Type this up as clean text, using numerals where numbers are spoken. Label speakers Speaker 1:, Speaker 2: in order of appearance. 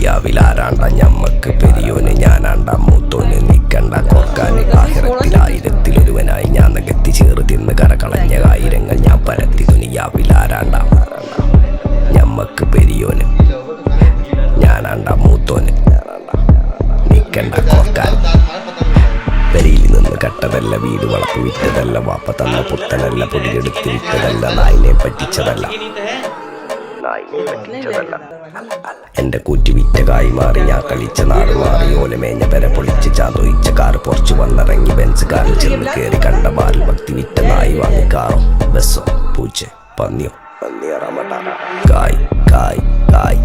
Speaker 1: ദുനിയാവിലാരാണ്ട ഞമ്മക്ക് പെരിയോന് ഞാനാണ്ട മൂത്തോന് നിക്കണ്ട കോർക്കാന് ആഹിറത്തിൽ ആയിരത്തിലൊരുവനായി ഞാൻ നികത്തി ചേറ് തിന്ന് കരകളഞ്ഞ ആയിരങ്ങൾ ഞാൻ പരത്തി ദുനിയാവിലാരാണ്ട ഞമ്മക്ക് പെരിയോന് ഞാനാണ്ട മൂത്തോന് നിക്കണ്ട കോർക്കാൻ പെരിയിൽ നിന്ന് കട്ടതല്ല വീട് വളപ്പ് വിറ്റതല്ല വാപ്പ തന്ന പുത്തനല്ല പൊടിയെടുത്ത് വിറ്റതല്ല നായിനെ പറ്റിച്ചതല്ല എന്റെ കൂറ്റി വിറ്റ കായി മാറി ഞാൻ കളിച്ച നാട് മാറി ഓലമേഞ്ഞ പെര പൊളിച്ച് ചാതൊയിച്ച കാറ് പൊറച്ചു വന്നിറങ്ങി ബെൻസ് കാറിൽ ചെന്ന് കയറി കണ്ട ബാൽ ഭക്തി വിറ്റ നായി വാങ്ങി കാറോ ബസ്സോ പൂച്ച പന്നിയോ കായ് കായ് കായ്